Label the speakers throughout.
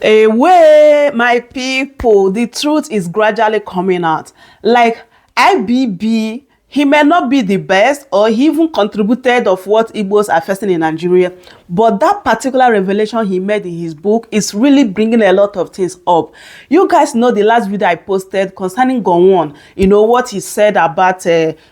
Speaker 1: Away, my people, the truth is gradually coming out. Like IBB, he may not be the best or he even contributed of what Igbos are facing in Nigeria, but that particular revelation he made in his book is really bringing a lot of things up. You guys know the last video I posted concerning Gowon, you know, what he said about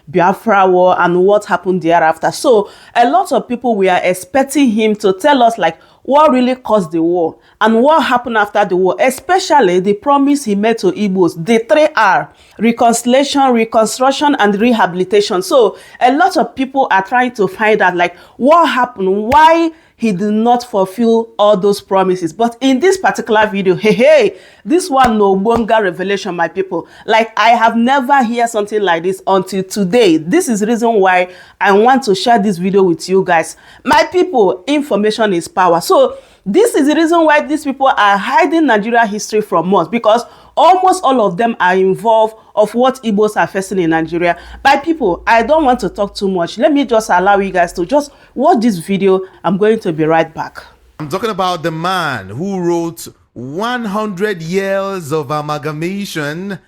Speaker 1: Biafra war and what happened thereafter. So a lot of people were expecting him to tell us like what really caused the war and what happened after the war, especially the promise he made to Igbos, the 3R, reconciliation, reconstruction, and rehabilitation. So a lot of people are trying to find out like what happened, why he did not fulfill all those promises. But in this particular video, hey, this one no bonga revelation, my people. Like I have never heard something like this until today. This is the reason why I want to share this video with you guys. My people, information is power. So this is the reason why these people are hiding Nigeria history from us, because almost all of them are involved of what Igbos are facing in Nigeria. By people, I don't want to talk too much. Let me just allow you guys to just watch this video. I'm going to be right back.
Speaker 2: I'm talking about the man who wrote 100 Years of Amalgamation.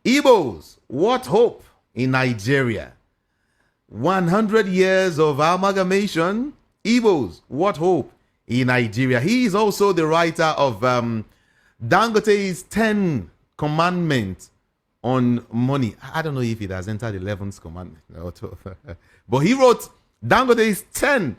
Speaker 2: Igbos, what hope in Nigeria? 100 Years of Amalgamation. Igbos, what hope in Nigeria? He is also the writer of Dangote's 10 Commandments on money. I don't know if it has entered the 11th commandment, but he wrote Dangote's 10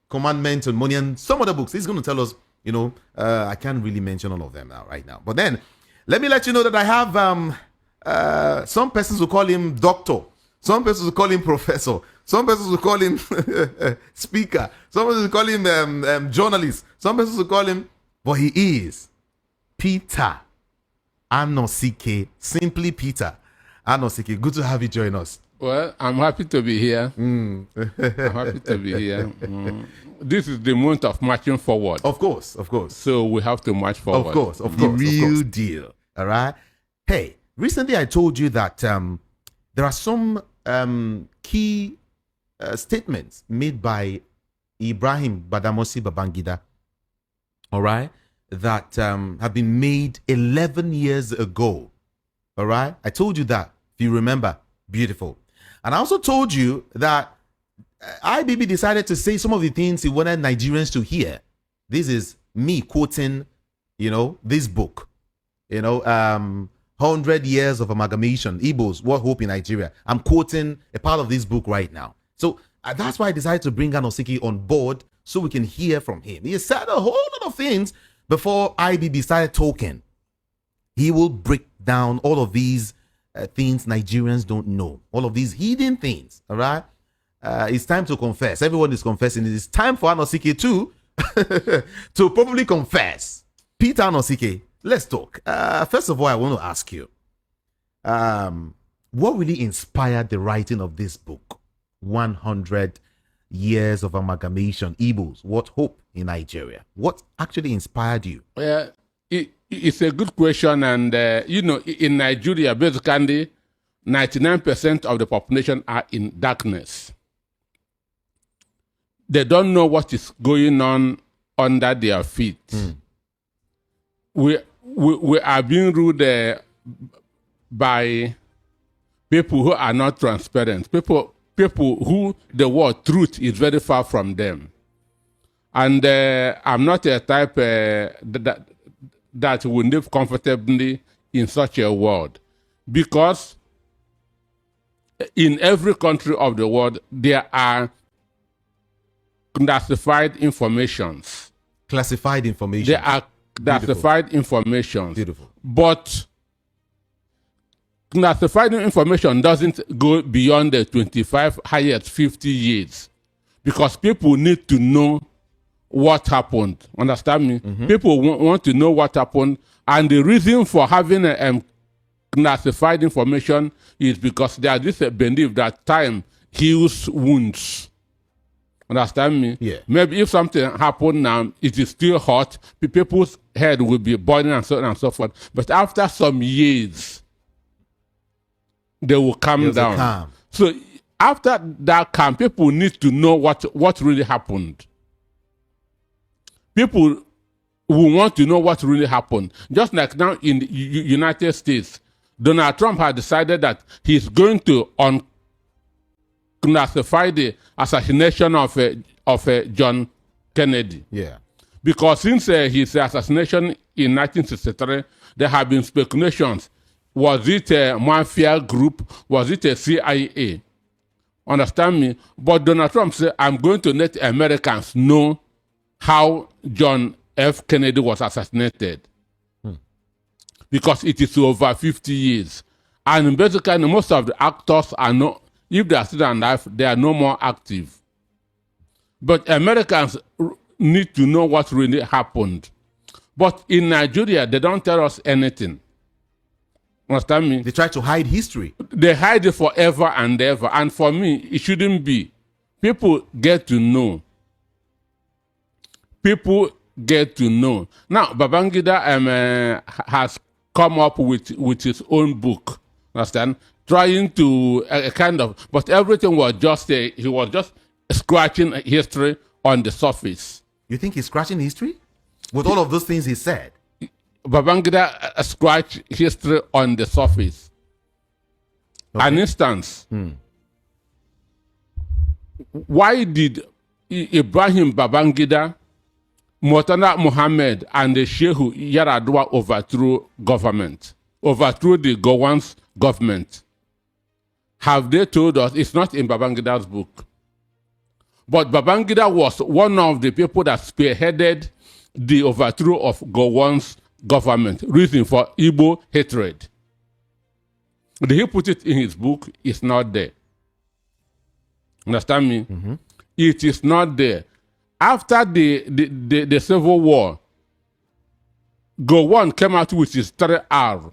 Speaker 2: Commandments on money and some other books. He's going to tell us, you know, I can't really mention all of them right now. But then, let me let you know that I have some persons who call him doctor, some persons who call him professor, some persons who call him speaker, some persons who call him journalist, some persons who call him, but he is Peter Anosike, simply Peter Anosike. Good to have you join us.
Speaker 3: Well, I'm happy to be here. I'm happy to be here. This is the month of marching forward.
Speaker 2: Of course, of course.
Speaker 3: So we have to march forward.
Speaker 2: Of course, of course. The real deal. All right. Hey, recently I told you that there are some key statements made by Ibrahim Badamasi Babangida. All right. That have been made 11 years ago. All right. I told you that, if you remember. Beautiful. And I also told you that IBB decided to say some of the things he wanted Nigerians to hear. This is me quoting, you know, this book, you know, 100 Years of Amalgamation, Igbos, What Hope in Nigeria. I'm quoting a part of this book right now. So that's why I decided to bring Anosike on board so we can hear from him. He said a whole lot of things before IBB started talking. He will break down all of these things Nigerians don't know, all of these hidden things. All right, it's time to confess. Everyone is confessing. It is time for Anosike too to probably confess. Peter Anosike, let's talk. First of all, I want to ask you, what really inspired the writing of this book, 100 Years of Amalgamation, Igbos, What Hope in Nigeria? What actually inspired you?
Speaker 3: It's a good question, and you know, in Nigeria, basically, 99% of the population are in darkness. They don't know what is going on under their feet. We are being ruled by people who are not transparent. People who the word truth is very far from them. And I'm not a type that will live comfortably in such a world, because in every country of the world there are classified informations.
Speaker 2: Classified information.
Speaker 3: There are classified information.
Speaker 2: Beautiful.
Speaker 3: But classified information doesn't go beyond the 25, highest 50 years, because people need to know what happened. Understand me? People want to know what happened, and the reason for having classified information is because there is a belief that time heals wounds. Understand me?
Speaker 2: Yeah.
Speaker 3: Maybe if something happened now, it is still hot, people's head will be burning and so on and so forth. But after some years, they will calm down. So after that calm, people need to know what really happened. People we want to know what really happened. Just like now in the United States, Donald Trump had decided that he's going to unclassify the assassination of John Kennedy.
Speaker 2: Yeah.
Speaker 3: Because since his assassination in 1963, there have been speculations. Was it a mafia group? Was it a CIA? Understand me? But Donald Trump said, I'm going to let Americans know how John F. Kennedy was assassinated. Because it is over 50 years. And basically, most of the actors are not, if they are still alive, they are no more active. But Americans need to know what really happened. But in Nigeria, they don't tell us anything. Understand me?
Speaker 2: They try to hide history.
Speaker 3: They hide it forever and ever. And for me, it shouldn't be. People get to know. People get to know. Now, Babangida has come up with his own book. Understand? Trying to kind of, but everything was just, he was just scratching history on the surface.
Speaker 2: You think he's scratching history? With all of those things he said?
Speaker 3: Babangida scratched history on the surface.
Speaker 2: Okay.
Speaker 3: An instance. Why did Ibrahim Babangida, Murtala Muhammad, and the Shehu Yaradua overthrew the Gowon's government? Have they told us? It's not in Babangida's book. But Babangida was one of the people that spearheaded the overthrow of Gowon's government, reason for Igbo hatred. Did he put it in his book? It's not there. Understand me?
Speaker 2: Mm-hmm.
Speaker 3: It is not there. After the Civil War, Gowon came out with his 3R.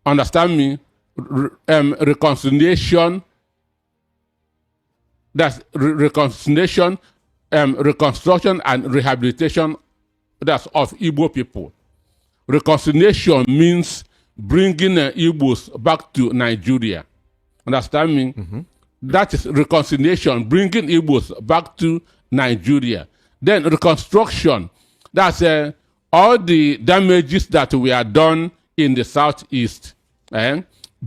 Speaker 3: Understand me? Reconciliation. That's reconciliation, reconstruction, and rehabilitation. That's of Igbo people. Reconciliation means bringing Igbos back to Nigeria. Understand me?
Speaker 2: Mm-hmm.
Speaker 3: That is reconciliation, bringing Igbos back to Nigeria. Then reconstruction, that's all the damages that were done in the southeast,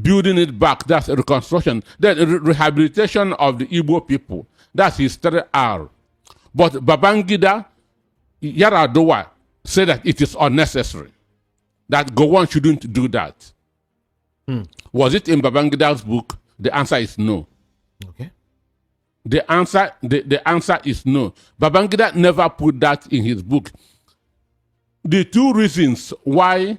Speaker 3: building it back, that's reconstruction. Then rehabilitation of the Igbo people, that's his 3R. But Babangida Yaradua said that it is unnecessary, that Gowon shouldn't do that. Was it in Babangida's book? The answer is no.
Speaker 2: Okay.
Speaker 3: The answer is no. Babangida never put that in his book. The two reasons why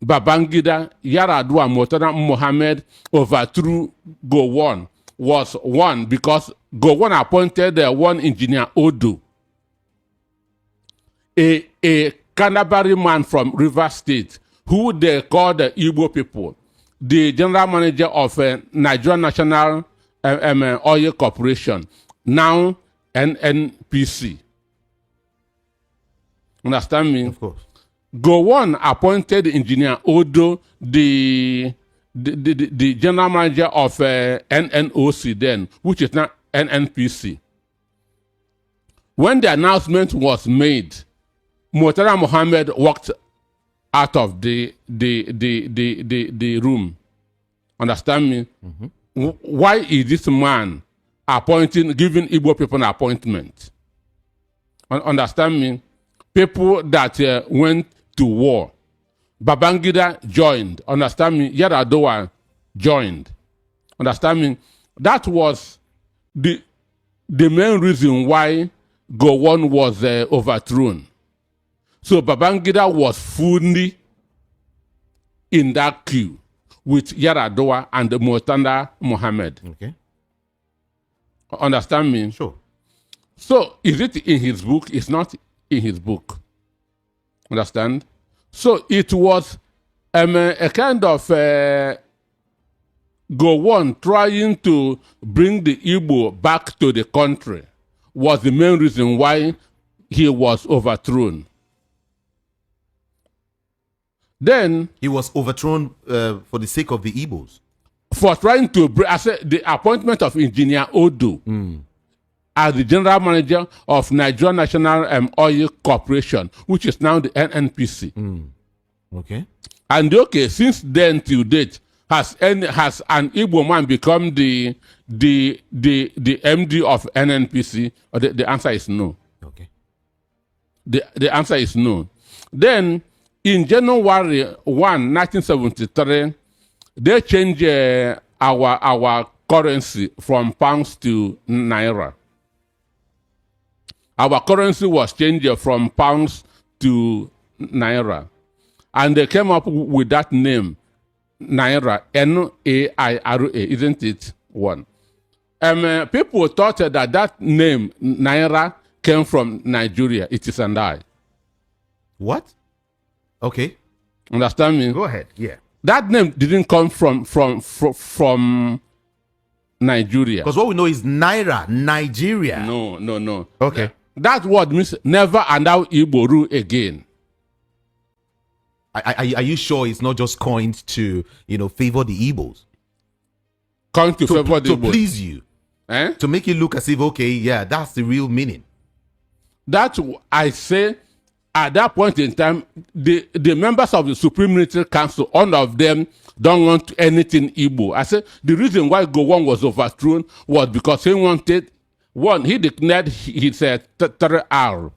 Speaker 3: Babangida, Yaradua, Murtala Muhammad overthrew Gowon was one, because Gowon appointed one engineer Odo, a Canterbury man from River State, who they called the Igbo people, the general manager of Nigerian National Oil Corporation, now NNPC. Understand me?
Speaker 2: Of course.
Speaker 3: Gowon appointed engineer Odo, the general manager of NNOC then, which is now NNPC. When the announcement was made, Murtala Muhammad walked out of the room. Understand me? Mm-hmm. Why is this man giving Igbo people an appointment? Understand me? People that went to war. Babangida joined. Understand me? Yaradua joined. Understand me? That was the main reason why Gowon was overthrown. So Babangida was fully in that queue with Yaradua and Murtala Muhammad.
Speaker 2: Okay.
Speaker 3: Understand me?
Speaker 2: Sure.
Speaker 3: So is it in his book? It's not in his book. Understand? So it was a kind of Gowon trying to bring the Igbo back to the country was the main reason why he was overthrown. Then
Speaker 2: he was overthrown for the sake of the Igbos.
Speaker 3: For trying to bring, I said, the appointment of Engineer Odo as the general manager of Nigerian National Oil Corporation, which is now the NNPC.
Speaker 2: Okay.
Speaker 3: And okay, since then till date, has an Igbo man become the MD of NNPC? Or the answer is no.
Speaker 2: Okay.
Speaker 3: The answer is no. Then in January 1, 1973, they changed our currency from pounds to naira. Our currency was changed from pounds to naira. And they came up with that name, Naira, Naira, isn't it? One. People thought that name, Naira, came from Nigeria. It is and I.
Speaker 2: What? Okay.
Speaker 3: Understand me?
Speaker 2: Go ahead. Yeah.
Speaker 3: That name didn't come from Nigeria.
Speaker 2: Because what we know is Naira, Nigeria.
Speaker 3: No.
Speaker 2: Okay.
Speaker 3: That word means never allow Igbo rule again.
Speaker 2: Are you sure it's not just coined to, favor the Igbos?
Speaker 3: Coined to favor the
Speaker 2: To
Speaker 3: Igbo.
Speaker 2: please you. To make you look as if, okay, yeah, that's the real meaning.
Speaker 3: That I say, at that point in time, the members of the Supreme Military Council, all of them don't want anything Igbo. I said the reason why Gowon was overthrown was because he wanted, one, he declared his 3R,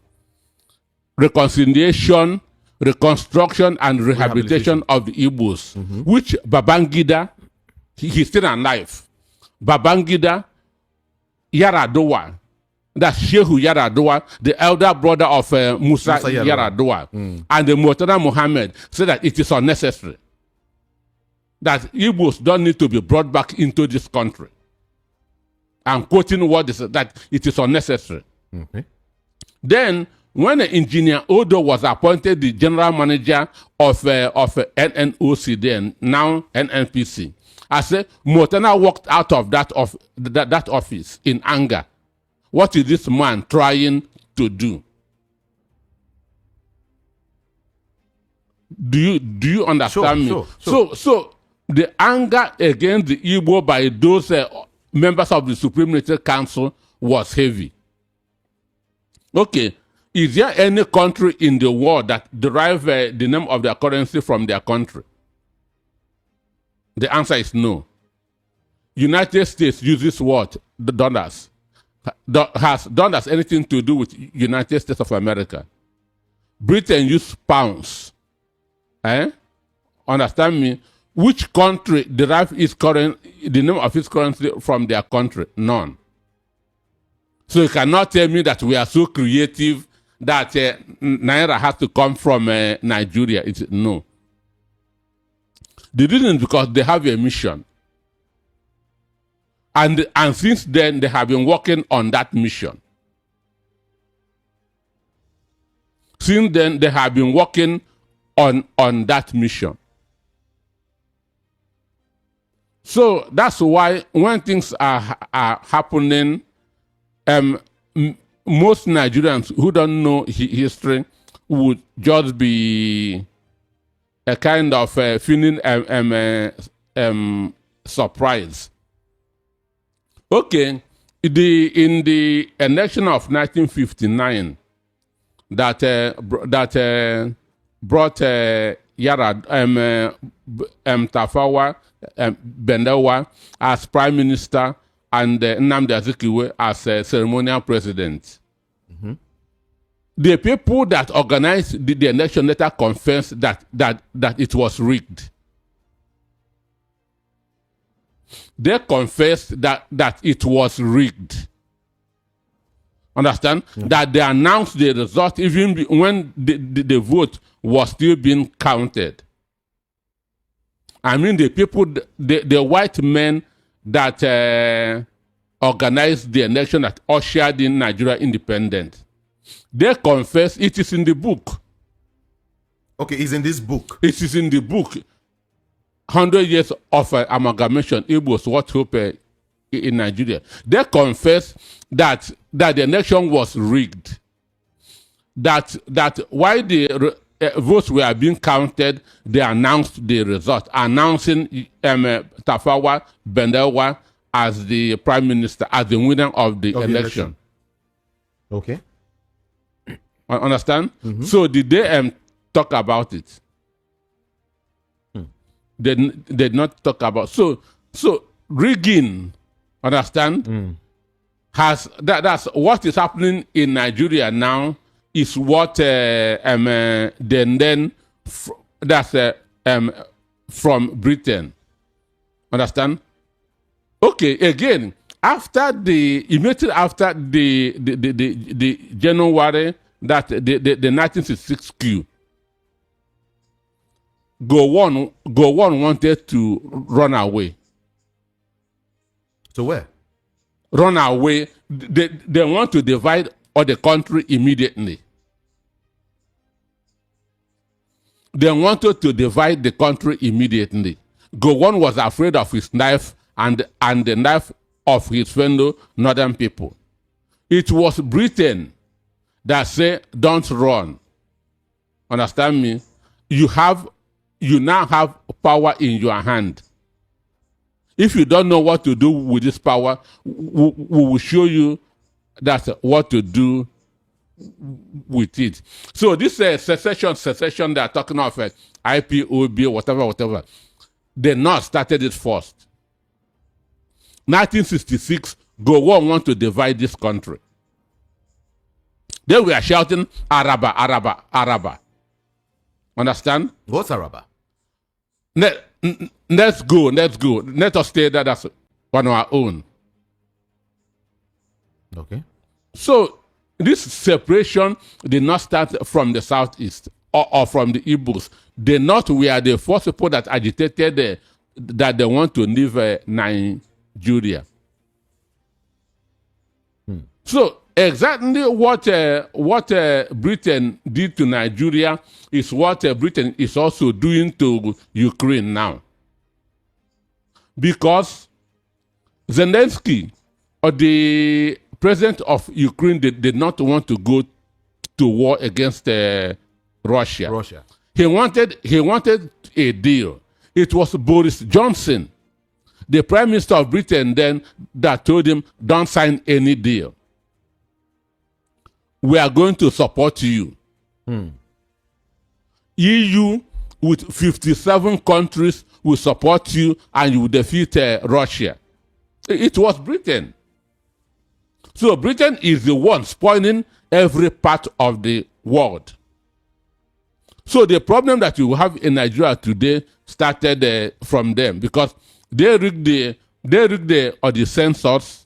Speaker 3: reconciliation, reconstruction, and rehabilitation of the Igbos, which Babangida, he's still alive. Babangida, Yaradua, that's Shehu Yaradua, the elder brother of Musa Yaradua, and the Murtada Muhammad said that it is unnecessary. That Igbos don't need to be brought back into this country. I'm quoting what they said, that it is unnecessary.
Speaker 2: Okay.
Speaker 3: Then, when Engineer Odo was appointed the general manager of NNOC, then now NNPC, I said Murtada walked out of that office in anger. What is this man trying to do? Do you understand me?
Speaker 2: Sure.
Speaker 3: So the anger against the Igbo by those members of the Supreme Military Council was heavy. Okay, is there any country in the world that derive the name of their currency from their country? The answer is no. United States uses what? The dollars. Has dollars anything to do with United States of America? Britain uses pounds. Understand me? Which country derive the name of its currency from their country? None. So you cannot tell me that we are so creative that Naira has to come from Nigeria. No. The reason is because they have a mission. And since then, they have been working on that mission. Since then, they have been working on that mission. So that's why when things are happening, most Nigerians who don't know history would just be a kind of feeling surprise. Okay, in the election of 1959, that brought Tafawa Bendawa as prime minister and Nnamdi Azikiwe as ceremonial president. The people that organized the election later confessed that it was rigged. They confessed that it was rigged. Understand? That they announced the result even when the vote was still being counted. I mean, the people, the white men that organized the election that ushered in Nigeria independence, they confess it is in the book.
Speaker 2: Okay, it's in this book.
Speaker 3: It is in the book. 100 years of amalgamation, Igbos, what hope in Nigeria. They confess that the election was rigged. That while the votes were being counted, they announced the result, announcing Tafawa Bendawa as the prime minister, as the winner of the election.
Speaker 2: Okay.
Speaker 3: Understand? So did they talk about it? They did not talk about. So rigging, understand? That's what is happening in Nigeria now is what that's from Britain. Understand? Okay, again, immediately after the January that the 1966 coup, Gowon wanted to run away.
Speaker 2: So where?
Speaker 3: Run away. They want to divide all the country immediately. They wanted to divide the country immediately. Gowon was afraid of his knife and the knife of his fellow northern people. It was Britain that said, don't run. Understand me? You now have power in your hand. If you don't know what to do with this power, we will show you that's what to do with it. So this secession they are talking of IPOB, whatever. They not started it first. 1966, Gowon want to divide this country. They were shouting Araba, Araba, Araba. Understand?
Speaker 2: What's Araba?
Speaker 3: Let's go. Let us stay there as on our own.
Speaker 2: Okay.
Speaker 3: So this separation did not start from the southeast or from the Igbos. The north were the first people that agitated that they want to leave Nigeria. So exactly what Britain did to Nigeria is what Britain is also doing to Ukraine now. Because Zelensky, or the president of Ukraine, did not want to go to war against Russia. He wanted a deal. It was Boris Johnson, the Prime Minister of Britain then, that told him, don't sign any deal. We are going to support you. EU with 57 countries will support you and you will defeat Russia. It was Britain. So Britain is the one spoiling every part of the world. So the problem that you have in Nigeria today started from them, because they rigged the census,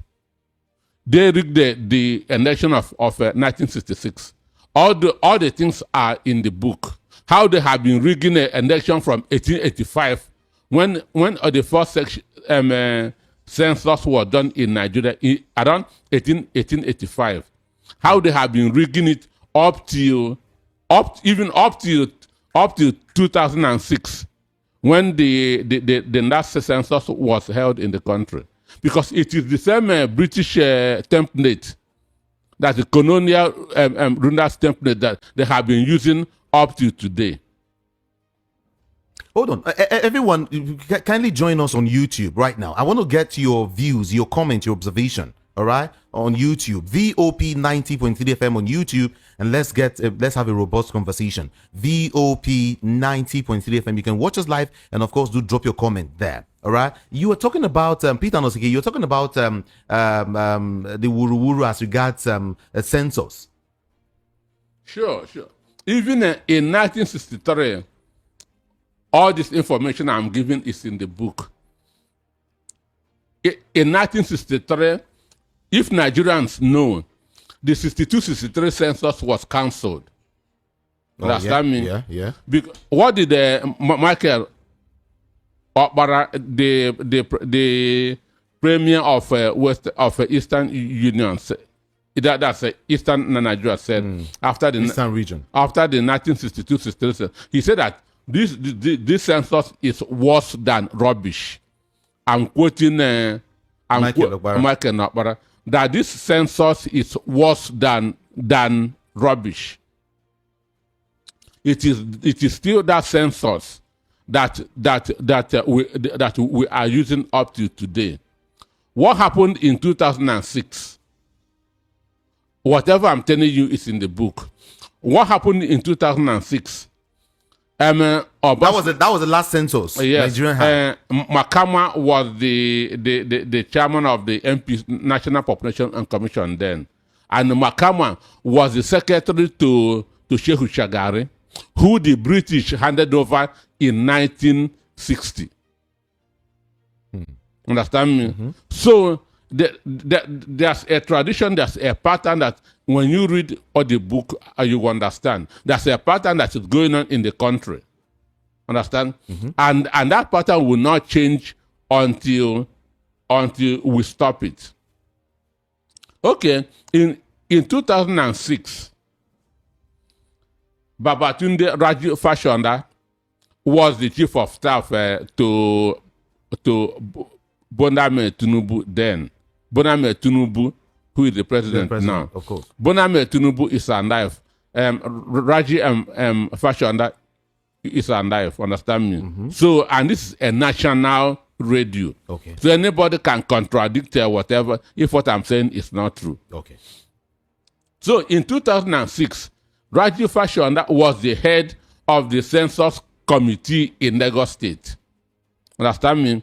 Speaker 3: they rigged the election of 1966. All the things are in the book. How they have been rigging an election from 1885, when the first census was done in Nigeria around 1885. How they have been rigging it up to 2006, when the last census was held in the country, because it is the same British template, that's the colonial rulers template that they have been using up to today.
Speaker 2: Hold on. Everyone, kindly join us on YouTube right now. I want to get your views, your comments, your observation, all right, on YouTube. VOP 90.3 FM on YouTube, and let's have a robust conversation. VOP 90.3 FM. You can watch us live, and of course, do drop your comment there. All right. You were talking about Peter Nosike. You were talking about the Wuru as regards a census.
Speaker 3: Sure. Even in 1963, all this information I'm giving is in the book. In 1963, if Nigerians know, the 62-63 census was cancelled. Understand me?
Speaker 2: Yeah.
Speaker 3: Because what did Michael Okpara, the premier of Eastern Union, that's Eastern Nigeria, said after the
Speaker 2: Eastern region,
Speaker 3: after the 1962-63, he said that this census is worse than rubbish. I'm quoting Michael Okpara, that this census is worse than rubbish. It is still that census that we are using up to today. What happened in 2006? Whatever I'm telling you is in the book. What happened in 2006?
Speaker 2: That was the last census
Speaker 3: Yes,
Speaker 2: Nigerian had.
Speaker 3: Makama was the chairman of the MP National Population and Commission then, and Makama was the secretary to Shehu Shagari, who the British handed over in 1960. Understand me? So there's a tradition, there's a pattern that when you read all the book, you understand. There's a pattern that is going on in the country. Understand? And that pattern will not change until we stop it. Okay, in 2006, Babatunde Raji Fashionda was the chief of staff to Boname Tinubu then. Boname Tinubu, who is the president now.
Speaker 2: Of course.
Speaker 3: Boname Tinubu is alive. Raji Fashionda is alive, understand me? So, and this is a national radio.
Speaker 2: Okay.
Speaker 3: So anybody can contradict whatever if what I'm saying is not true.
Speaker 2: Okay.
Speaker 3: So in 2006, Raji Fashionda was the head of the census committee in Lagos State. Understand me?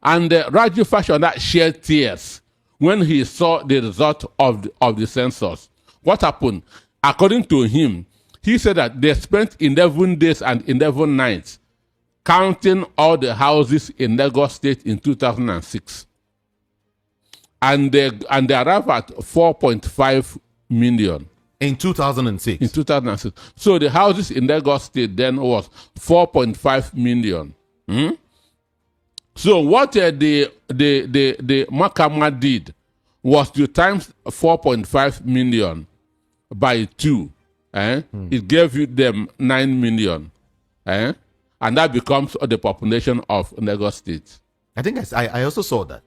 Speaker 3: And Raji Fashionda shed tears when he saw the result of the census. What happened? According to him, he said that they spent 11 days and 11 nights counting all the houses in Lagos State in 2006. And they arrived at 4.5 million.
Speaker 2: In 2006.
Speaker 3: In 2006. So the houses in Lagos State then was 4.5 million. So what the Makama did was to times 4.5 million by 2. It gave you them 9 million. And that becomes the population of Lagos State.
Speaker 2: I think I also saw that.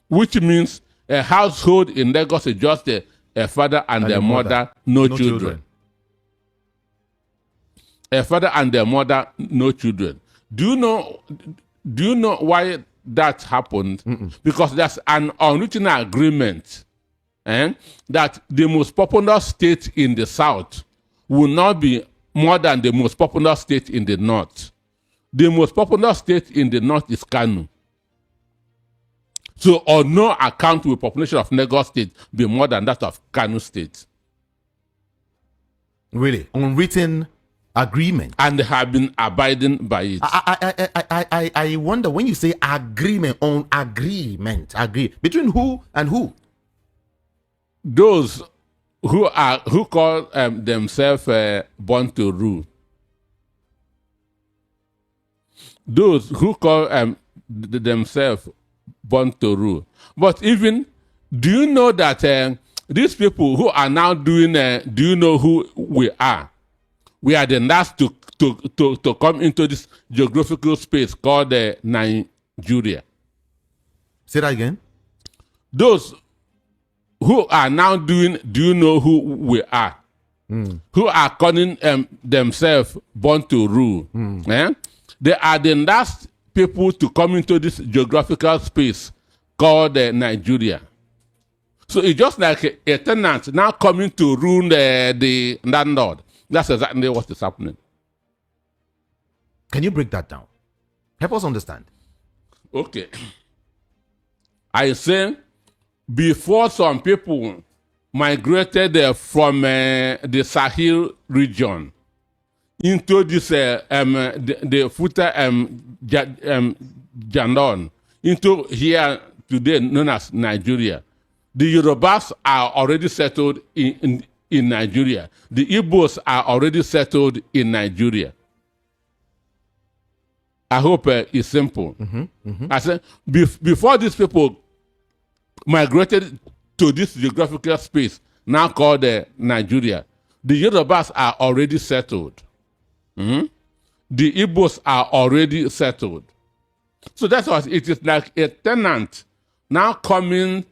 Speaker 3: Which means a household in Lagos is just a father and their mother, no children. A father and their mother, no children. Do you know why that happened? Because there's an unwritten agreement that the most popular state in the south will not be more than the most popular state in the north. The most popular state in the north is Kano. So on no account will population of Lagos State be more than that of Kano State.
Speaker 2: Really? Unwritten agreement.
Speaker 3: And they have been abiding by it.
Speaker 2: I wonder when you say agreement, between who and who?
Speaker 3: Those who call themselves born to rule. Those who call themselves born to rule. But even, do you know that these people who are now doing, do you know who we are? We are the last to come into this geographical space called Nigeria.
Speaker 2: Say that again.
Speaker 3: Those who are now doing, do you know who we are? Who are calling themselves born to rule. They are the last people to come into this geographical space called Nigeria. So it's just like a tenant now coming to rule the landlord. That's exactly what is happening.
Speaker 2: Can you break that down? Help us understand.
Speaker 3: Okay. I say before some people migrated from the Sahel region into this the Futa Jandon into here today known as Nigeria. The Yorubas are already settled in Nigeria. The Igbos are already settled in Nigeria. I hope it's simple. I said before these people migrated to this geographical space now called Nigeria, the Yorubas are already settled. The Igbos are already settled. So that's why it is like a tenant now coming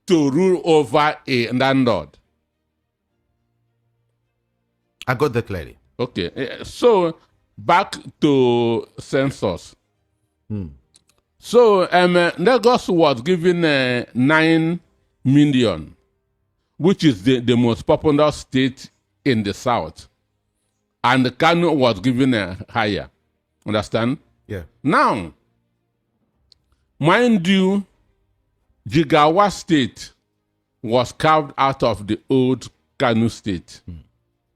Speaker 3: to rule over a landlord.
Speaker 2: I got that clearly.
Speaker 3: Okay, so back to census. So Lagos was given 9 million, which is the most populous state in the south. And Kano was given a higher. Understand?
Speaker 2: Yeah.
Speaker 3: Now, mind you, Jigawa state was carved out of the old Kano state.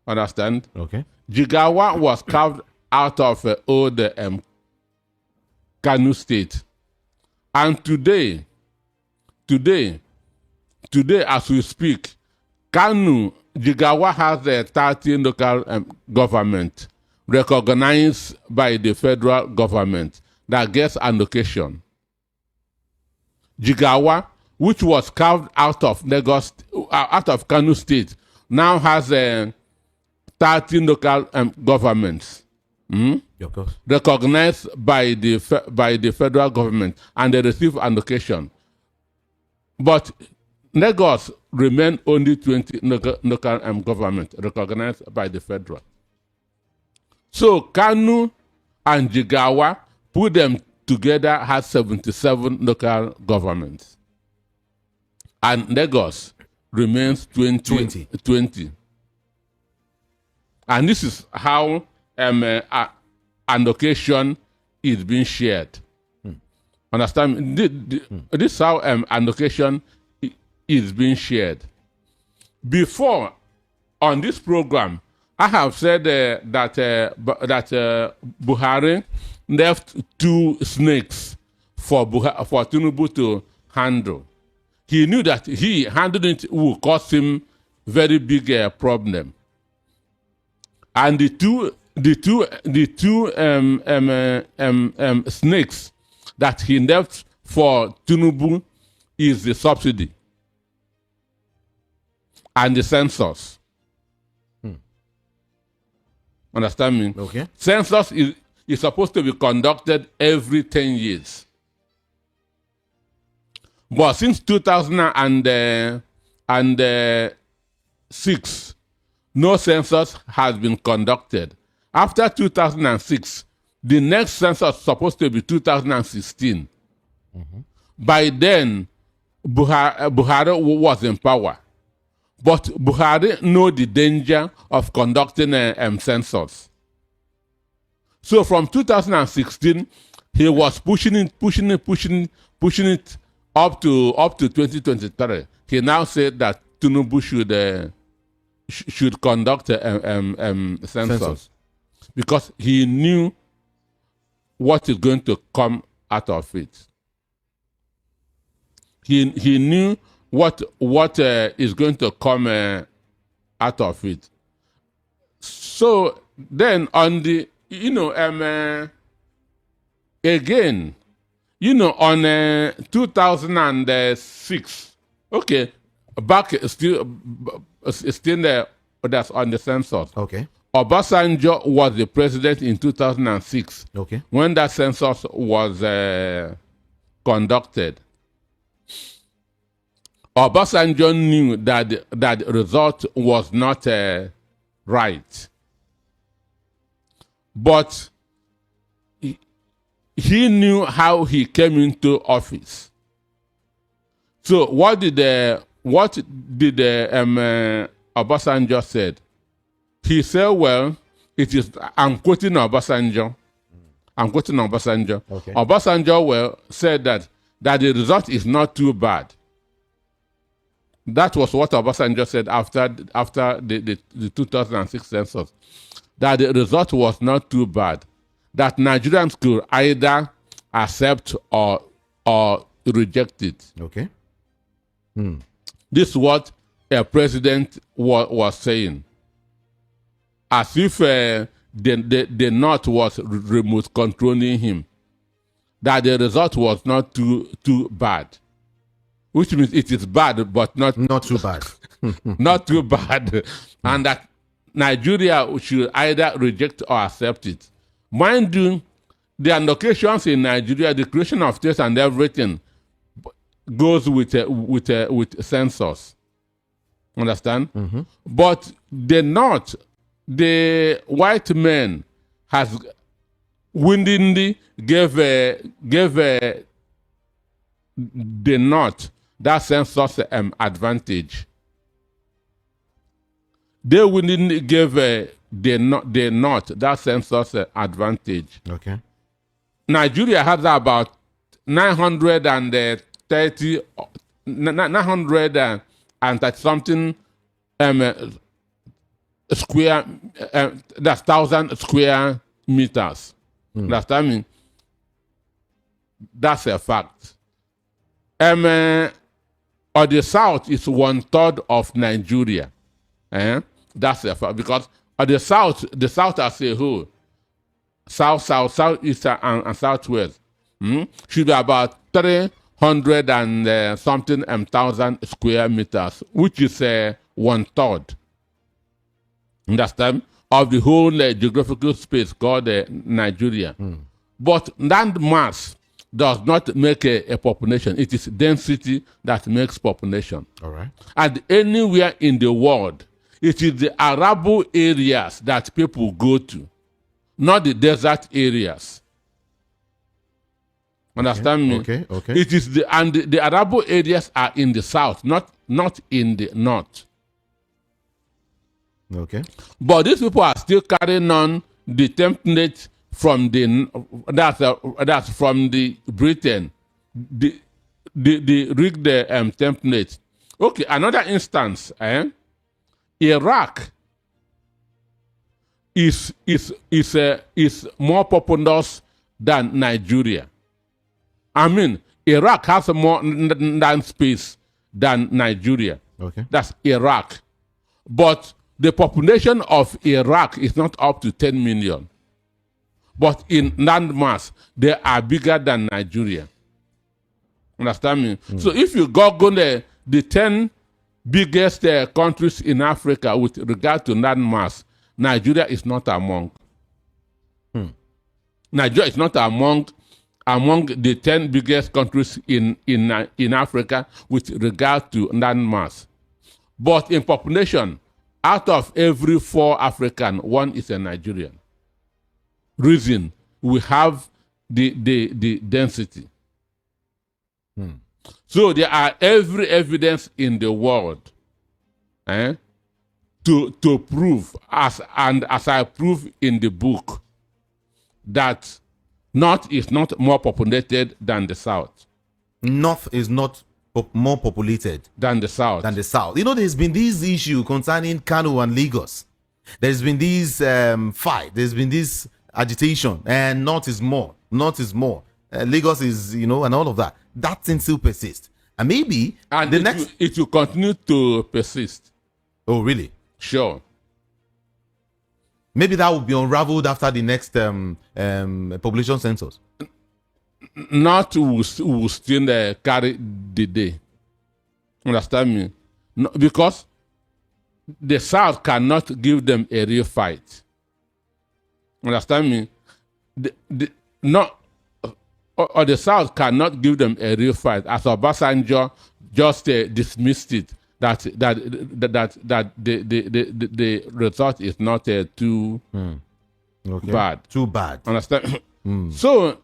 Speaker 3: Understand?
Speaker 2: Okay.
Speaker 3: Jigawa was carved out of old Kano state. And today, as we speak, Jigawa has a 13 local government recognized by the federal government that gets allocation. Jigawa, which was carved out of Lagos, out of Kano State, now has 13 local governments
Speaker 2: Of course.
Speaker 3: recognized by the federal government, and they receive allocation. But Lagos remain only 20 local government recognized by the federal. So Kano and Jigawa, put them together, has 77 local governments. And Lagos remains 20. And this is how allocation is being shared. Understand? This is how allocation is being shared. Before, on this program, I have said that Buhari left 2 snakes for Tinubu to handle. He knew that he handling it will cause him very big problem. And the two snakes that he left for Tinubu is the subsidy and the census. Understand me?
Speaker 2: Okay.
Speaker 3: Census is supposed to be conducted every 10 years. But since 2006, no census has been conducted. After 2006, the next census is supposed to be 2016. By then, Buhari was in power. But Buhari know the danger of conducting a census. So from 2016, he was pushing it up to 2023. He now said that Tinubu should conduct a census because he knew what is going to come out of it. He knew what is going to come out of it. So then on the again, on 2006, okay, back still there, that's on the census.
Speaker 2: Okay.
Speaker 3: Obasanjo was the president in 2006.
Speaker 2: Okay.
Speaker 3: When that census was conducted. Obasanjo knew that the result was not right. But he knew how he came into office. So what did Obasanjo said? He said, well, I'm quoting Obasanjo.
Speaker 2: Okay.
Speaker 3: Obasanjo said that the result is not too bad. That was what Obasanjo said after the 2006 census. That the result was not too bad. That Nigerians could either accept or reject it.
Speaker 2: Okay.
Speaker 3: This is what a president was saying. As if the North was remote controlling him. That the result was not too bad. Which means it is bad, but not
Speaker 2: too bad.
Speaker 3: not too bad. And that Nigeria should either reject or accept it. Mind you, the allocations in Nigeria, the creation of states and everything goes with census. Understand? But the North, the white men has willingly gave the North that census advantage. they wouldn't give the North that census advantage.
Speaker 2: Okay.
Speaker 3: Nigeria has about 930 something square, that's 1,000 square meters. Understand me? That's a fact. Or the south is 1/3 of Nigeria. That's a fact, because the south as a whole, south, southeast, and southwest, should be about 300 and something thousand square meters, which is 1/3. Understand? Of the whole geographical space called Nigeria. But land mass does not make a population. It is density that makes population.
Speaker 2: All right.
Speaker 3: And anywhere in the world, it is the arable areas that people go to, not the desert areas. Understand me?
Speaker 2: Okay.
Speaker 3: It is the arable areas are in the south, not in the north.
Speaker 2: Okay.
Speaker 3: But these people are still carrying on the template from that's from the Britain, the rigged template. Okay, another instance. Iraq is more populous than Nigeria. I mean, Iraq has more land space than Nigeria.
Speaker 2: Okay.
Speaker 3: That's Iraq. But the population of Iraq is not up to 10 million. But in land mass, they are bigger than Nigeria. Understand me? So if you go the 10 biggest countries in Africa with regard to land mass, Nigeria is not among. Nigeria is not among the 10 biggest countries in Africa with regard to land mass. But in population, out of every 4 African, 1 is a Nigerian. Reason, we have the density. So there are every evidence in the world to prove, as I prove in the book, that North is not more populated than the South.
Speaker 2: North is not more populated
Speaker 3: than the South.
Speaker 2: You know, there's been this issue concerning Kano and Lagos. There's been this fight. There's been this agitation, and North is more. Lagos is, and all of that. That thing still persists. And maybe
Speaker 3: and it will continue to persist.
Speaker 2: Oh, really?
Speaker 3: Sure.
Speaker 2: Maybe that will be unraveled after the next population census.
Speaker 3: Not will still carry the day. Understand me? No, because the South cannot give them a real fight. Understand me? The South cannot give them a real fight. As Obasanjo just dismissed it, that the result is not too bad.
Speaker 2: Too bad.
Speaker 3: Understand? So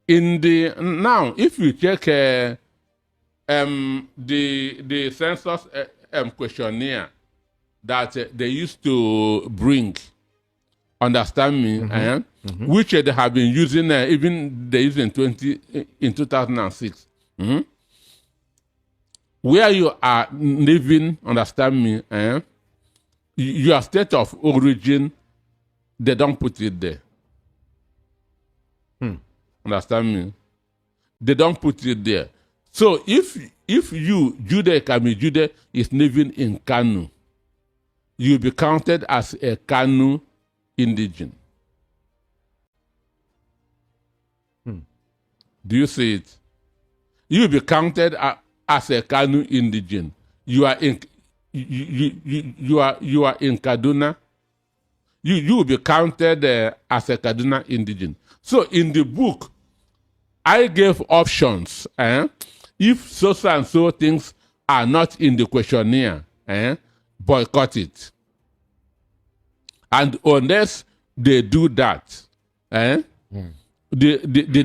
Speaker 3: in the now, if you check the census questionnaire that they used to bring, understand me, which they have been using, even they used in 2006, where you are living, understand me, your state of origin, they don't put it there. Understand me? They don't put it there. So if you, Jude Kami Jude, is living in Kanu, you'll be counted as a Kanu indigene. Do you see it? You'll be counted as a Kanu indigene. You are in you are in Kaduna. You will be counted as a Kaduna indigene. So in the book, I gave options. If so and so things are not in the questionnaire, boycott it. And unless they do that, the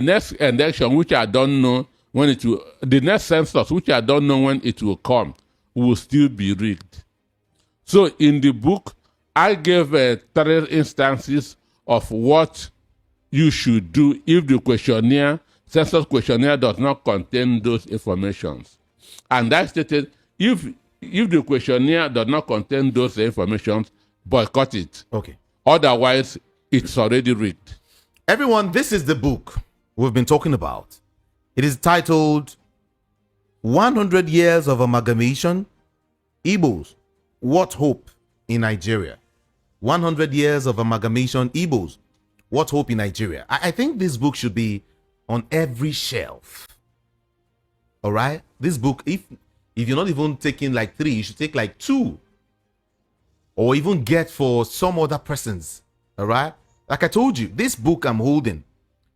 Speaker 3: next election, which I don't know when it will, the next census, which I don't know when it will come, will still be rigged. So in the book, I gave 3 instances of what you should do if the questionnaire, census questionnaire, does not contain those informations. And I stated, if the questionnaire does not contain those informations, boycott it.
Speaker 2: Okay.
Speaker 3: Otherwise, it's already rigged.
Speaker 2: Everyone, this is the book we've been talking about. It is titled 100 Years of Amalgamation, Igbos, What Hope in Nigeria. 100 Years of Amalgamation, Igbos, What Hope in Nigeria. I think this book should be on every shelf. All right? This book, if you're not even taking like 3, you should take like 2. Or even get for some other persons. All right? Like I told you, this book I'm holding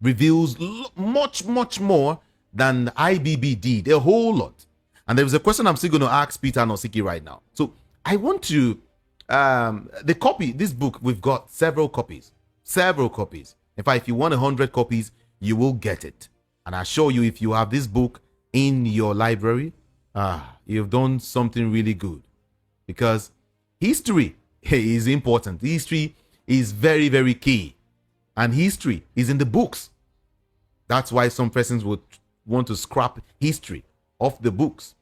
Speaker 2: reveals much, much more than IBB did. A whole lot. And there is a question I'm still going to ask Peter Nosiki right now. So I want to, the copy, this book, we've got several copies. Several copies. In fact, if you want 100 copies, you will get it. And I assure you, if you have this book in your library, you've done something really good. Because history is important. History is very, very key. And history is in the books. That's why some persons would want to scrap history off the books.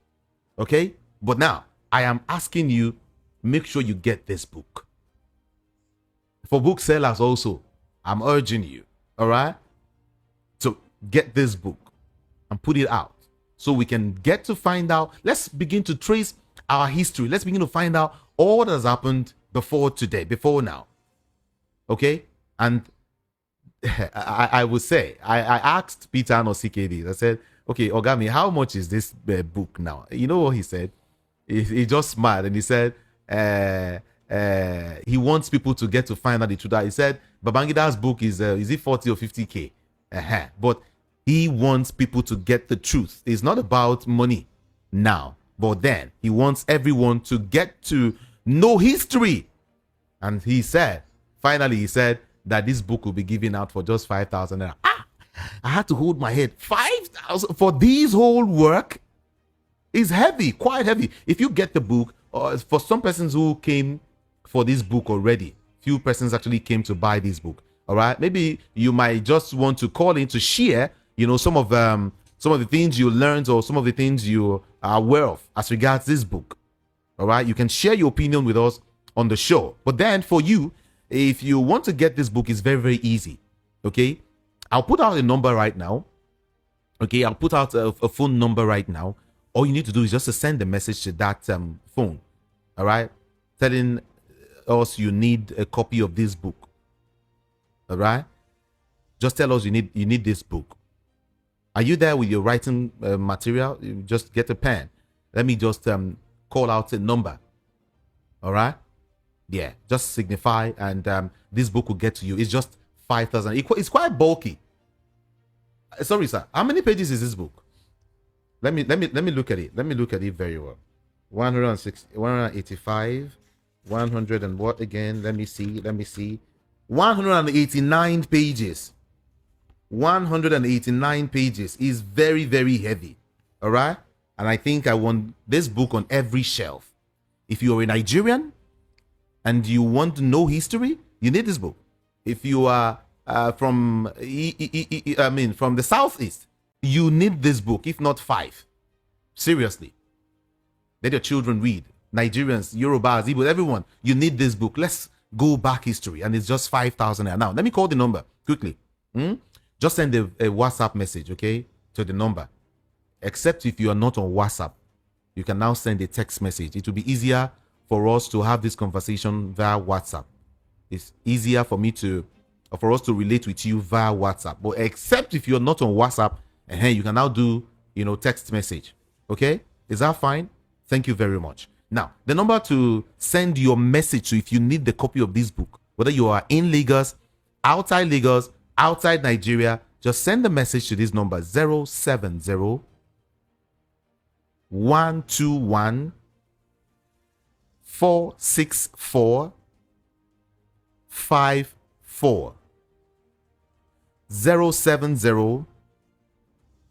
Speaker 2: Okay? But now, I am asking you, make sure you get this book. For booksellers also, I'm urging you. All right? So get this book and put it out so we can get to find out. Let's begin to trace our history. Let's begin to find out all that has happened before today, before now. Okay? And I would say, I asked Peter Nosiki, I said, okay, Ogami, how much is this book now? You know what he said? He just smiled and he said, he wants people to get to find out the truth. He said, Babangida's book is it 40 or 50K? But he wants people to get the truth. It's not about money now, but then he wants everyone to get to know history. And he said, finally, he said that this book will be given out for just 5,000 naira. I had to hold my head. 5,000 for this whole work is heavy, quite heavy. If you get the book, for some persons who came for this book already, few persons actually came to buy this book. All right, maybe you might just want to call in to share, some of the things you learned or some of the things you are aware of as regards this book. All right, you can share your opinion with us on the show. But then for you, if you want to get this book, it's very, very easy. Okay, I'll put out a number right now. Okay, I'll put out a phone number right now. All you need to do is just to send a message to that phone. All right, telling us you need a copy of this book. All right, just tell us you need this book. Are you there with your writing material? You just get a pen. Let me just call out a number. All right, yeah, just signify, and this book will get to you. It's just 5,000. It's quite bulky. Sorry, sir. How many pages is this book? Let me look at it. Let me look at it very well. 160, 185, 100 and what again? Let me see. 189 pages. 189 pages is very, very heavy. All right? And I think I want this book on every shelf. If you're a Nigerian and you want to know history, you need this book. If you are from the southeast, you need this book, if not 5. Seriously. Let your children read. Nigerians, Yorubas, Igbos, everyone, you need this book. Let's go back history. And it's just 5,000 naira. Now, let me call the number quickly. Just send a WhatsApp message, okay, to the number. Except if you are not on WhatsApp, you can now send a text message. It will be easier for us to have this conversation via WhatsApp. It's easier for us to relate with you via WhatsApp. But except if you're not on WhatsApp, you can now do, text message. Okay? Is that fine? Thank you very much. Now, the number to send your message to if you need the copy of this book, whether you are in Lagos, outside Nigeria, just send the message to this number 070 121 464 54 070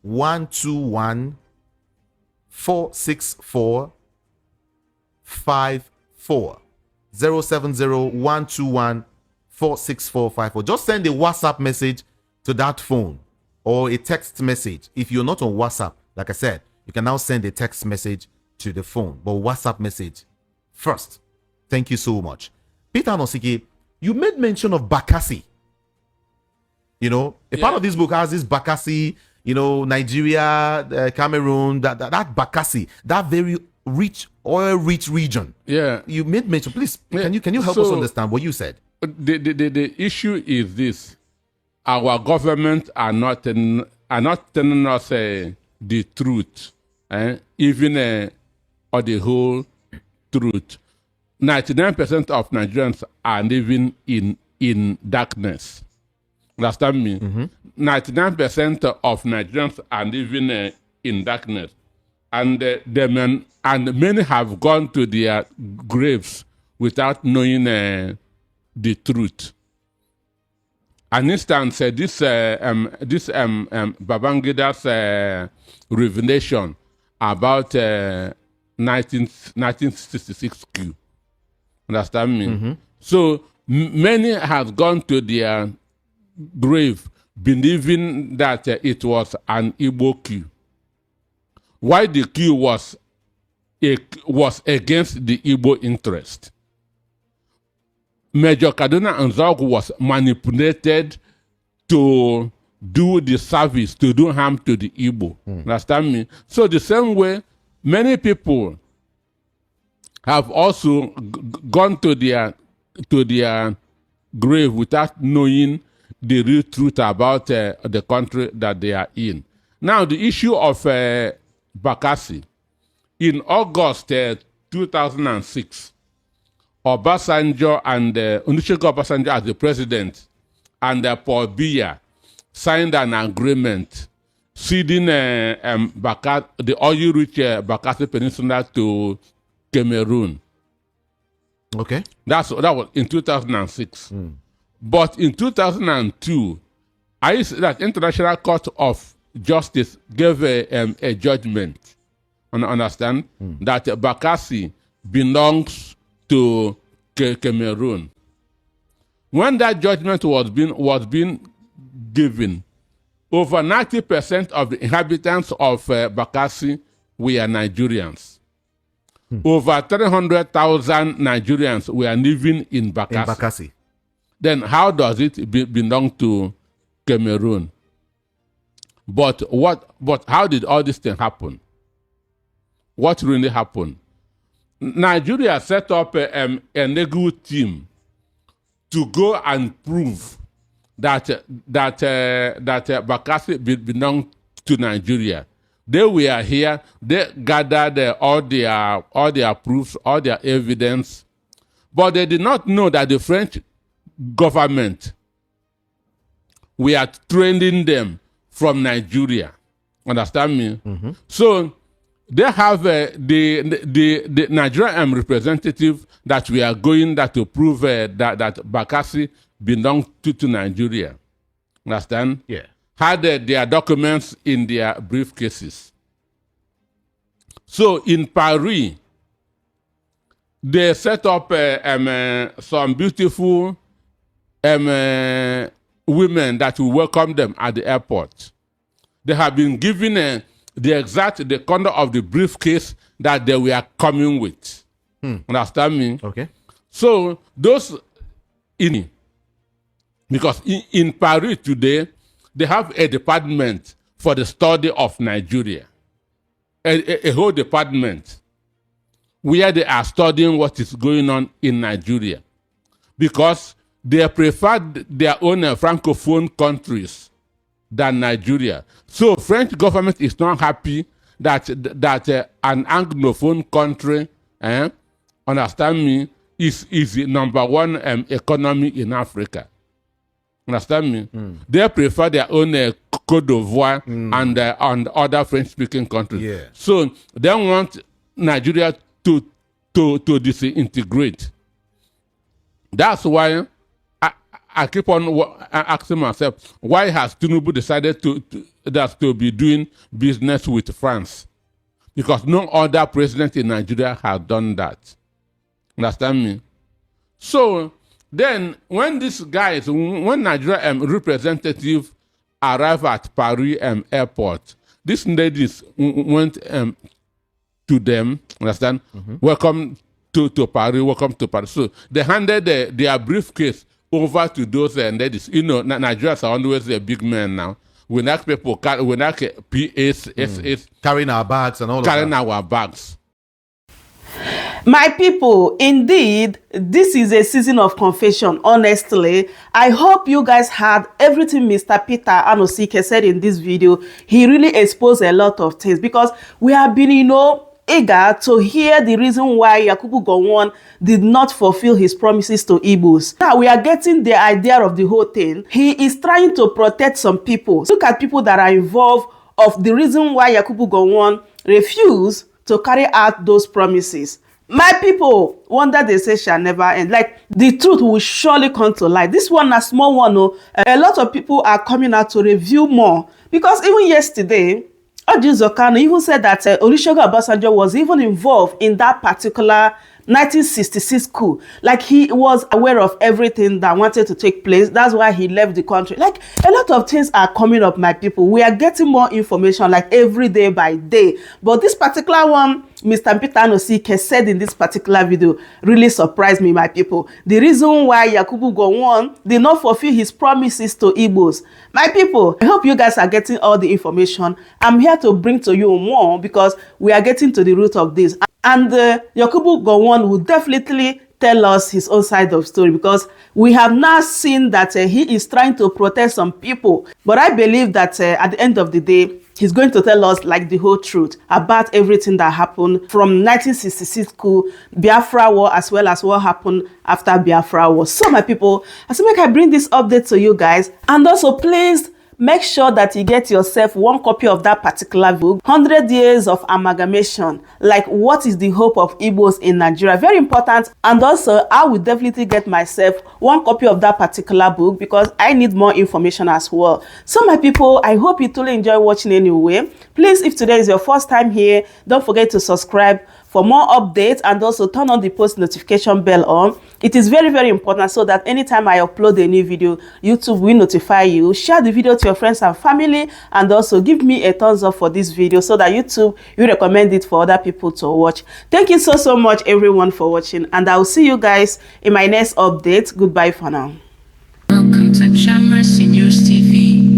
Speaker 2: 121 464 54. 070 46454. Just send a WhatsApp message to that phone or a text message. If you're not on WhatsApp, like I said, you can now send a text message to the phone, but WhatsApp message first. Thank you so much. Peter Nosiki, you made mention of Bakassi. You know, a part of this book has this Bakassi, you know, Nigeria, Cameroon, that Bakassi, that very rich, oil-rich region.
Speaker 3: Yeah.
Speaker 2: You made mention. Please, can you help us understand what you said?
Speaker 3: The issue is this: our government are not telling us the truth, even or the whole truth. 99% of Nigerians are living in darkness. Understand me? 99% of Nigerians are living in darkness, and many have gone to their graves without knowing the truth. An instance, this Babangida's revelation about 1966 coup. Understand me? So many have gone to their grave believing that it was an Igbo coup. Why the coup was against the Igbo interest. Major Kaduna Nzog was manipulated to do the service, to do harm to the Igbo. Understand me? So the same way, many people have also gone to their grave without knowing the real truth about the country that they are in. Now, the issue of Bakassi. In August 2006, Obasanjo and Olusegun Obasanjo as the president and Paul Biya signed an agreement ceding the oil-rich Bakassi Peninsula to Cameroon.
Speaker 2: Okay.
Speaker 3: That was in 2006. But in 2002, that International Court of Justice gave a judgment. Understand that Bakassi belongs to Cameroon. When that judgment was being given, over 90% of the inhabitants of Bakassi were Nigerians. Over 300,000 Nigerians were living in Bakassi. Then how does it belong to Cameroon? But how did all this thing happen? What really happened? Nigeria set up a legal team to go and prove that Bakassi belonged to Nigeria. They were here. They gathered all their proofs, all their evidence, but they did not know that the French government were training them from Nigeria. Understand me? So they have the Nigerian representative that we are going to prove that Bakassi belongs to Nigeria. Understand?
Speaker 2: Yeah.
Speaker 3: Had their documents in their briefcases. So in Paris, they set up some beautiful women that will welcome them at the airport. They have been given the content of the briefcase that they were coming with. Understand me?
Speaker 2: Okay.
Speaker 3: So those because in Paris today, they have a department for the study of Nigeria. A whole department where they are studying what is going on in Nigeria. Because they prefer their own francophone countries than Nigeria. So French government is not happy that an anglophone country, understand me, is the number one economy in Africa. Understand me? They prefer their own Côte d'Ivoire and other French-speaking countries.
Speaker 2: Yeah.
Speaker 3: So they want Nigeria to disintegrate. That's why I keep on asking myself, why has Tinubu decided to be doing business with France? Because no other president in Nigeria has done that. Understand me? So then, when when Nigeria representative arrived at Paris airport, these ladies went to them, understand? Welcome to Paris, welcome to Paris. So they handed their briefcase over to those ladies. You know, Nigerians are always a big men now. We like people, we like PAs,
Speaker 2: carrying our bags and all
Speaker 3: carrying
Speaker 2: of that.
Speaker 3: our bags.
Speaker 1: My people, indeed, this is a season of confession, honestly. I hope you guys heard everything Mr. Peter Anosike said in this video. He really exposed a lot of things because we have been, eager to hear the reason why Yakubu Gowon did not fulfill his promises to Igbos. Now we are getting the idea of the whole thing. He is trying to protect some people. Look at people that are involved of the reason why Yakubu Gowon refused to carry out those promises. My people, wonder they say shall never end. Like, the truth will surely come to light. This one, a small one, a lot of people are coming out to review more. Because even yesterday, Ojin Zokano even said that Olusegun Obasanjo was even involved in that particular 1966 coup. Like, he was aware of everything that wanted to take place. That's why he left the country. Like, a lot of things are coming up, my people. We are getting more information, like, every day by day. But this particular one, Mr. Peter Anosike said in this particular video, really surprised me, my people. The reason why Yakubu Gowon did not fulfill his promises to Igbos. My people, I hope you guys are getting all the information. I'm here to bring to you more because we are getting to the root of this. And Yakubu Gowon will definitely tell us his own side of story because we have now seen that he is trying to protect some people. But I believe that at the end of the day, he's going to tell us like the whole truth about everything that happened from 1966 coup, Biafra war, as well as what happened after Biafra war. So my people, I say make I bring this update to you guys. And also please make sure that you get yourself one copy of that particular book, 100 Years of Amalgamation, like what is the hope of Igbos in Nigeria. Very important. And also, I will definitely get myself one copy of that particular book because I need more information as well. So my people, I hope you truly enjoy watching anyway. Please, if today is your first time here, don't forget to subscribe for more updates and also turn on the post notification bell on. It is very, very important so that anytime I upload a new video, YouTube will notify you. Share the video to your friends and family and also give me a thumbs up for this video so that YouTube will recommend it for other people to watch. Thank you so much everyone for watching and I will see you guys in my next update. Goodbye for now.
Speaker 4: Welcome to Shamra Seniors TV.